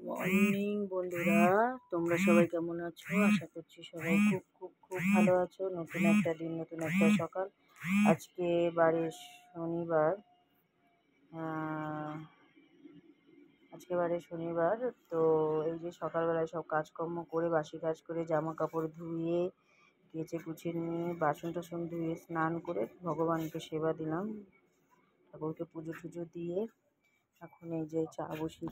Morning বন্ধুরা, তোমরা সবাই কেমন আছো? আশা করছি সবাই খুব খুব খুব ভালো আছো। নতুন একটা দিন, নতুন একটা সকাল। আজকে শনিবার। আজকে শনিবার। তো এই যে সকালবেলায় সব কাজকর্ম করে, বাসি কাজ করে, জামা কাপড় ধুয়ে, কেচে কুচে নিয়ে, বাসন টাসন ধুয়ে, স্নান করে ভগবানকে সেবা দিলাম, ঠাকুরকে পুজো টুজো দিয়ে এখন এই যে চা বসিয়ে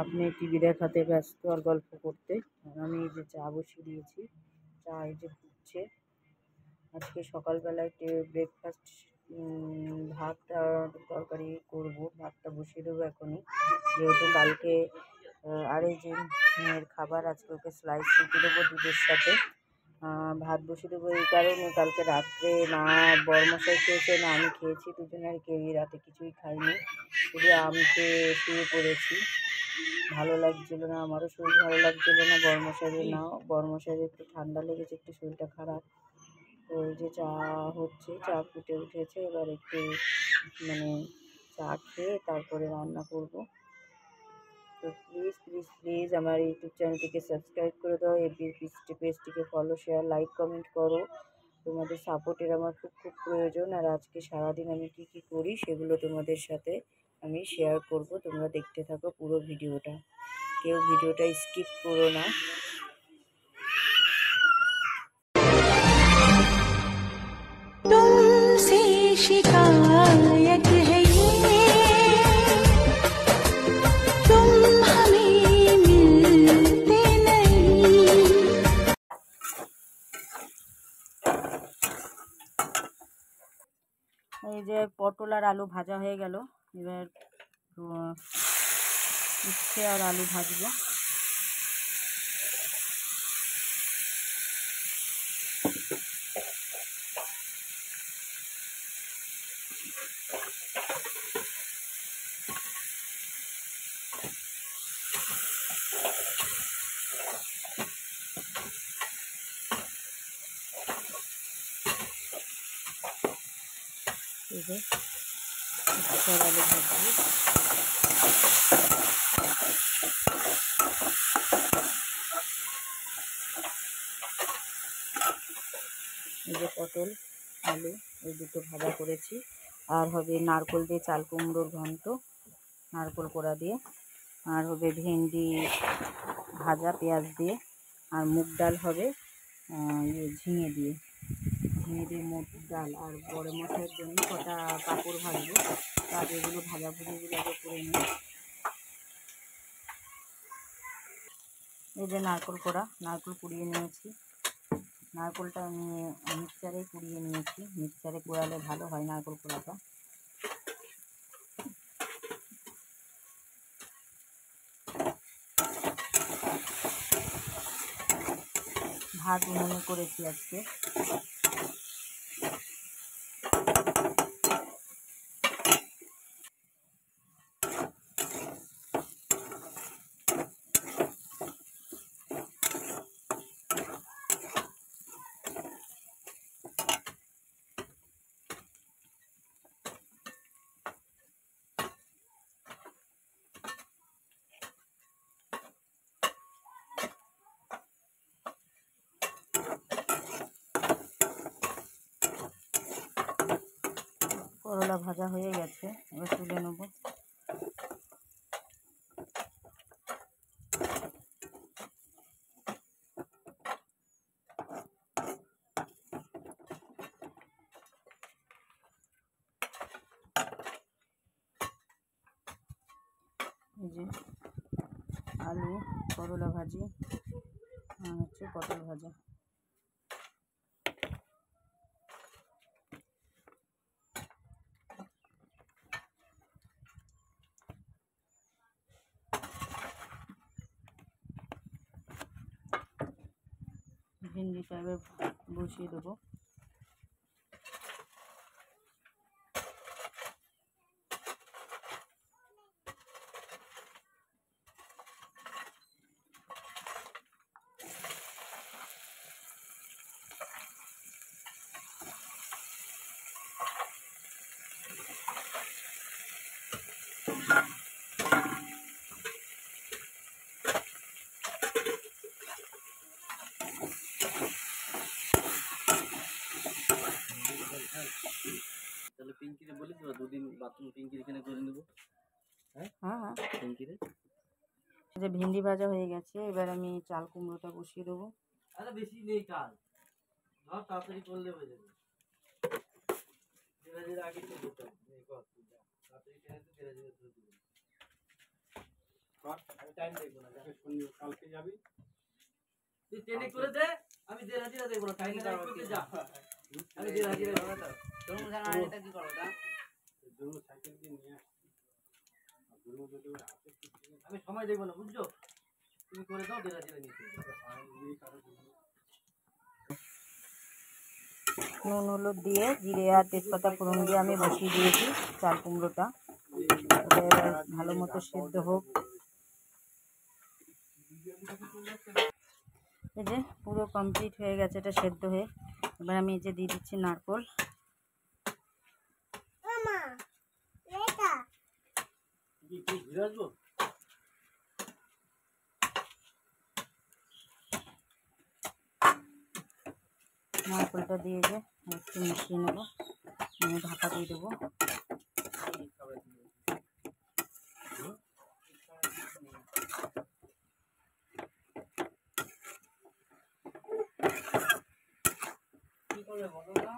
আপনি টিভি দেখাতে ব্যস্ত আর গল্প করতে। আমি এই যে চা বসিয়ে দিয়েছি, চা এই যে ফুটছে। আজকে সকালবেলায় ব্রেকফাস্ট ভাত আর তরকারি করব। ভাতটা বসিয়ে দেবো এখনই, যেহেতু কালকে আর এই যে মেয়ের খাবার, আজকে ওকে স্লাইস রুটি দেবো দুধের সাথে। ভাত বসিয়ে দেবো এই কারণে, কালকে রাত্রে না বরমশাই খেয়েছে না আমি খেয়েছি, দুজনে আর কেউই রাতে কিছুই খাইনি, শুধু আমকে শুয়ে পড়েছি। ভালো লাগছিল না, আমারও শরীর ভালো লাগছিল না, বরমশাইয়ের একটু ঠান্ডা লেগেছে, একটু শরীরটা খারাপ। তো এই যে চা হচ্ছে, চা ফুটে উঠেছে, এবার একটু চা খেয়ে তারপরে রান্না করব। তো প্লিজ প্লিজ প্লিজ আমার ইউটিউব চ্যানেলটিকে সাবস্ক্রাইব করে দাও, এফবি পেজটিকে ফলো, শেয়ার, লাইক, কমেন্ট করো। তোমাদের সাপোর্টের আমার খুব খুব প্রয়োজন। আর আজকে সারাদিন আমি কি কি করি সেগুলো তোমাদের সাথে আমি শেয়ার করব। তোমরা দেখতে থাকো পুরো ভিডিওটা, কেউ ভিডিওটা স্কিপ করো না। तुमसे शिकायत है ये, तुम हमें मिलते नहीं। এই যে পটল আর আলু ভাজা হয়ে গেল, এবার উচ্ছে আর আলু ভাজবো। এই যে উচ্ছে আর আলু ভাজবো। এই যে পটল আলু এই দুটো ভাজা করেছি, আর হবে নারকোল দিয়ে চাল কুমড়োর ঘন্ট, নারকোল কোড়া দিয়ে, আর হবে ভেন্ডি ভাজা পেঁয়াজ দিয়ে, আর মুগ ডাল হবে ঝিঙে দিয়ে মুগ ডাল। আর বড় মশাইয়ের জন্য কটা পাঁপড় ভাজবো। আর এগুলো ভাজাভুজিগুলো আগে করে নিই। এই যে নারকোল কোড়া, নারকোল কুড়িয়ে নিয়েছি। নারকোলটা আমি মিক্সচারে কুড়িয়ে নিয়েছি, মিক্সচারে কোড়ালে ভালো হয় নারকোল কোড়াটা। ভাত উনুনে করেছি আজকে। করলা ভাজা হয়ে গেছে, এবার তুলে নেব। এই যে আলু, করলা ভাজি, আর হচ্ছে পটল ভাজা। ভেন্ডিটা এবার বসিয়ে দেবো। তাহলে পিঙ্কিরে বলি তো দুদিন বাথরুম পিঙ্কির এখানে করে নেবো। হ্যাঁ হ্যাঁ। পিঙ্কিরে যে ভেন্ডি ভাজা হয়ে গেছে, এবার আমি চাল কুমড়োটা বসিয়ে দেবো। আরে বেশি নেই কাজ, ধর তাড়াতাড়ি করলে হয়ে যাবে। ধীরে ধীরে আগে করতে হবে, তাড়াতাড়ি টেনে তো ধীরে ধীরে ধরে দিবি। আমি টাইম দেখবো না, কালকে যাবি তুই টেনে করে দে, আমি ধীরে ধীরে দেখবো না, টাইম করতে যা। আমি ধীরে ধীরে তোর জানা এটা কি করো তা সাইকেল দিয়ে নিয়ে আমি সময় দেখবো না, বুঝছো? তুমি করে দাও, ধীরে ধীরে নিতে। নুন হলুদ দিয়ে জিরে আর তেজপাতা ফোড়ন দিয়ে আমি বসিয়ে দিয়েছি চাল কুমড়োটা। এবার ভালো মতো সেদ্ধ হোক। এই যে পুরো কমপ্লিট হয়ে গেছে এটা সেদ্ধ হয়ে। এবার আমি এই যে দিয়ে দিচ্ছি নারকোল। নারকোলটা দিয়ে যে একটু মিশিয়ে নেবো, আমি ঢাকা দিয়ে দেবো। কি করবে বলো না?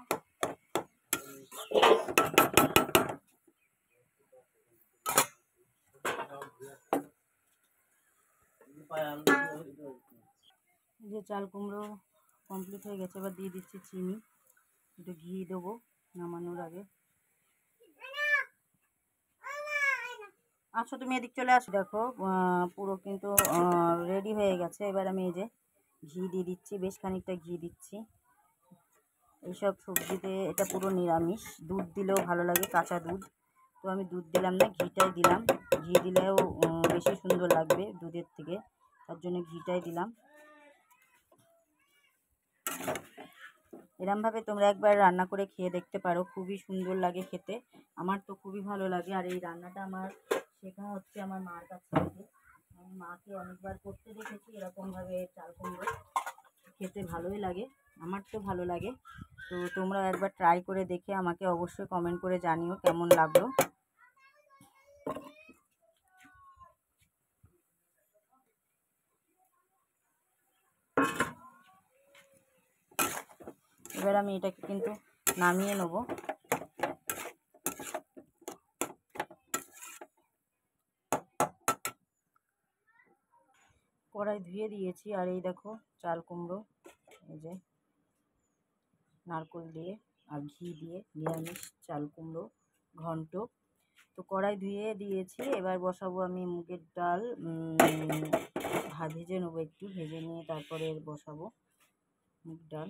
এই যে চাল কুমড়ো কমপ্লিট হয়ে গেছে, এবার দিয়ে দিচ্ছি চিনি, একটু ঘি দেবো নামানোর আগে। আচ্ছা তুমি এদিক চলে আসো। দেখো পুরো কিন্তু রেডি হয়ে গেছে। এবার আমি এই যে ঘি দিয়ে দিচ্ছি, বেশ খানিকটা ঘি দিচ্ছি। এইসব সবজিতে এটা পুরো নিরামিষ, দুধ দিলেও ভালো লাগে, কাঁচা দুধ। তো আমি দুধ দিলাম না, ঘিটাই দিলাম। ঘি দিলেও বেশি সুন্দর লাগবে দুধের থেকে, তার জন্য ঘিটাই দিলাম। এরমভাবে তোমরা একবার রান্না করে খেয়ে দেখতে পারো, খুবই সুন্দর লাগে খেতে। আমার তো খুবই ভালো লাগে। আর এই রান্নাটা আমার শেখা হচ্ছে আমার মার কাছ থেকে। আমি মাকে অনেকবার করতে দেখেছি এরকমভাবে চাল কুমড়ো, খেতে ভালোই লাগে, আমার তো ভালো লাগে। তো তোমরা একবার ট্রাই করে দেখে আমাকে অবশ্যই কমেন্ট করে জানিও কেমন লাগলো। এবার আমি এটাকে কিন্তু নামিয়ে নেব। কড়াই ধুয়ে দিয়েছি, আর এই দেখো চাল কুমড়ো, এই যে নারকোল দিয়ে আর ঘি দিয়ে নিরামিষ চাল কুমড়ো ঘন্ট। তো কড়াই ধুয়ে দিয়েছি, এবার বসাবো আমি মুগের ডাল। ভেজে নেবো, একটু ভেজে নিয়ে তারপরে বসাবো মুগ ডাল।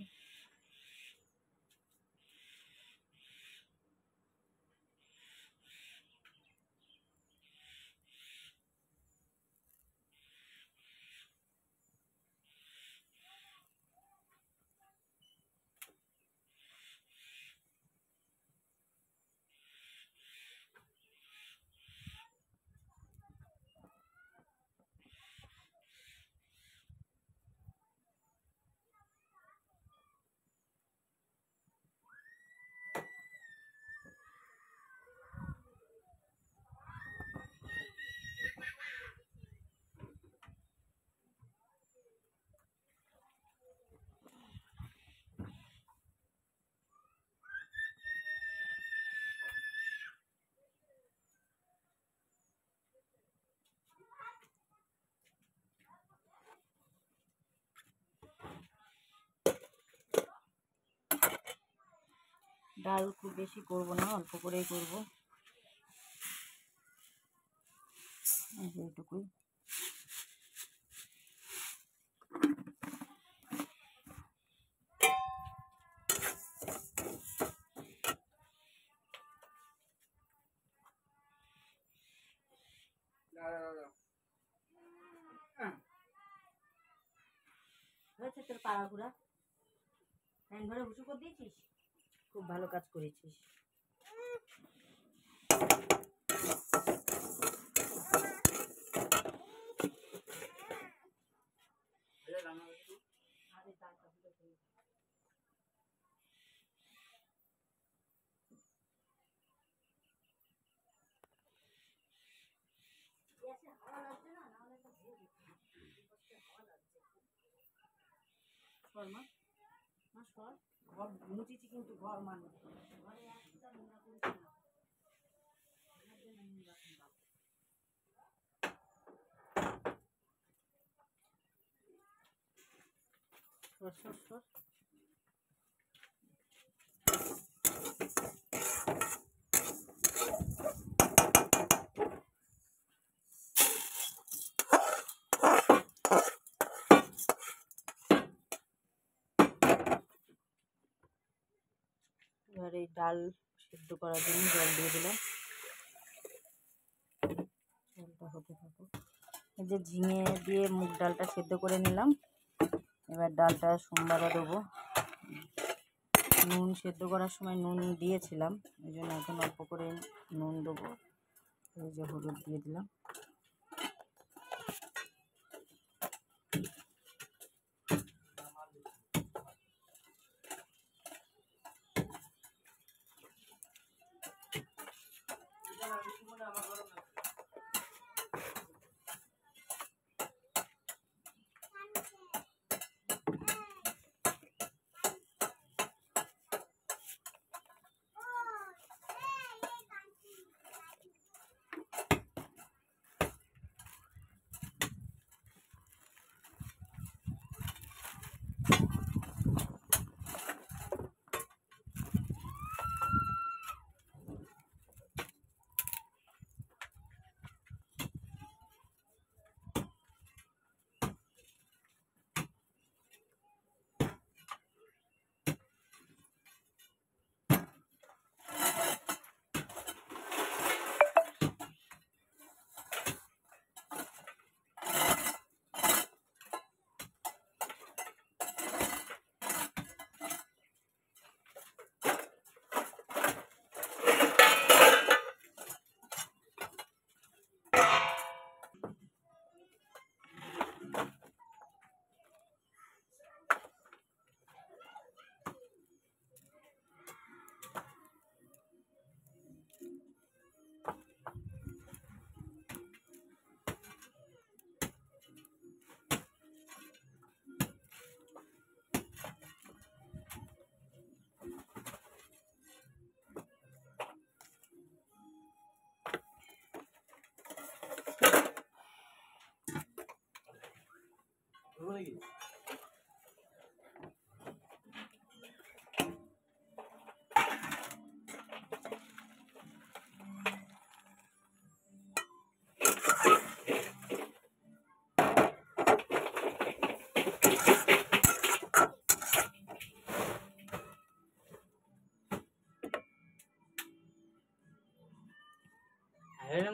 ডাল খুব বেশি করবো না, অল্প করেই করবো, এইটুকুই। হয়েছে তোর পাড়া ঘোরা, ফ্যান ঘরে বসে করে দিয়েছিস, খুব ভালো কাজ করেছিস। শর্মা মা সর ঘর মুচিছি কিন্তু ঘর মানুষ ঘরে একটা নোংরা করিস না। সর সর সর এবার এই ডাল সিদ্ধ করার জন্য জল দিয়ে দিলাম, জলটা হতে থাকুক। এই যে ঝিঙে দিয়ে মুগ ডালটা সেদ্ধ করে নিলাম, এবার ডালটা সোমবারে দেবো। নুন সেদ্ধ করার সময় নুন দিয়েছিলাম, ওই জন্য এখন অল্প করে নুন দেবো। এই যে হলুদ দিয়ে দিলাম।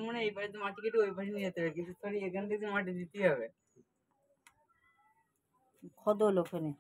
মনে হয় এই পাশে তো মাটি কেটে ওই পাশে নিয়ে যেতে হবে, কিন্তু সরি এখান থেকে মাটি দিতেই হবে। খদল ওখানে।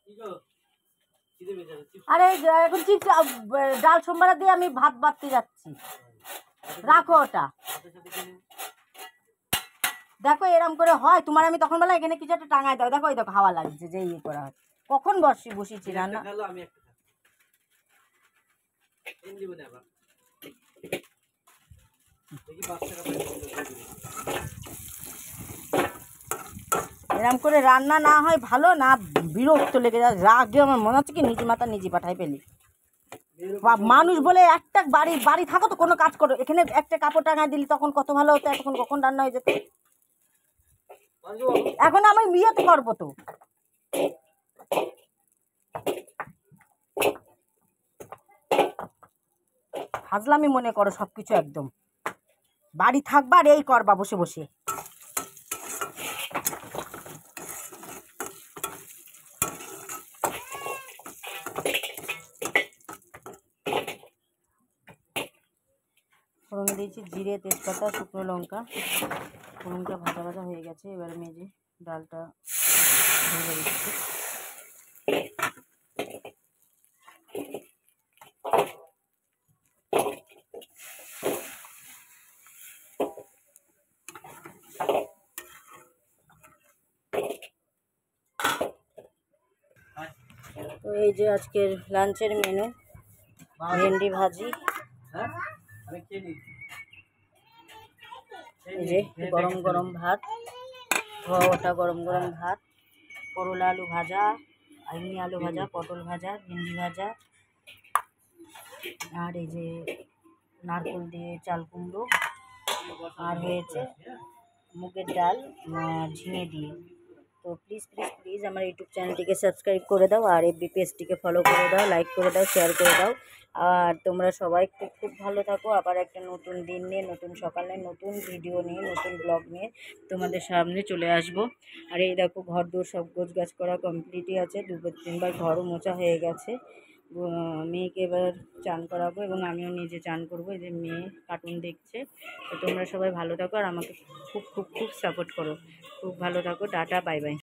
কি গো খিদে পেয়ে যাচ্ছে আরে এখন চিপস ডাল সোমবার দিয়ে আমি ভাত বাড়তে যাচ্ছি, রাখো ওটা। সাথে সাথে কিনে দেখো এরম করে হয় তোমার, আমি তখন বেলা এখানে কিছু একটা টাঙায় দাও, দেখো ওই দেখো হাওয়া লাগছে যে ইয়ে করা হয়। কখন বসিয়েছি রান্না। খেলো আমি একটা খাবো এনে দিব না আবার দেখি 5 টাকা পাই এরম করে রান্না না হয় ভালো না, বিরক্ত লেগে যায়, রাগে আমার মনে হচ্ছে কি নিজে মাথা নিজে পাঠাই ফেলি। মানুষ বলে একটা বাড়ি থাকো তো কোনো কাজ করো, এখানে একটা কাপড় টাঙায় দিলি তখন কত ভালো হতো, এখন কখন রান্না হয়ে যেত। এখন আমি বিয়েতে করবো তো। ফাজলামি মনে করো সব কিছু, একদম বাড়ি থাকবা আর এই করবা বসে বসে। ফোড়ন দিয়েছি জিরে, তেজপাতা, শুকনো লঙ্কা। ফোড়নটা ভাজা ভাজা হয়ে গেছে, এবার মেজে ডালটা ভেজে দিচ্ছি। তো এই যে আজকের লাঞ্চের মেনু, ভেন্ডি ভাজি, হ্যাঁ আমি খেয়ে নিচ্ছি এই যে গরম গরম ভাত, ধোয়া ওটা গরম গরম ভাত, করলা আলু ভাজা, এমনি আলু ভাজা, পটল ভাজা, ভেন্ডি ভাজা, আর এই যে নারকেল দিয়ে চাল কুমড়ো, আর হয়েছে মুগের ডাল ঝিঙে দিয়ে। তো প্লিজ প্লিজ প্লিজ আমার ইউটিউব চ্যানেলটিকে সাবস্ক্রাইব করে দাও, আর এফবি পেজটিকে ফলো করে দাও, লাইক করে দাও, শেয়ার করে দাও। আর তোমরা সবাই খুব খুব ভালো থাকো। আবার একটা নতুন দিন নিয়ে, নতুন সকালে, নতুন ভিডিও নিয়ে, নতুন ব্লগ নিয়ে তোমাদের সামনে চলে আসব। আর এই দেখো ঘর দূর সব গোছ গাছ করা কমপ্লিটই আছে, 2-3বার ঘরও মোছা হয়ে গেছে। মেয়েকে এবার চান করাবো এবং আমিও নিজে চান করবো। এই যে মেয়ে কার্টুন দেখছে। তো তোমরা সবাই ভালো থাকো আর আমাকে খুব খুব খুব সাপোর্ট করো। খুব ভালো থাকো, টাটা, বাই বাই।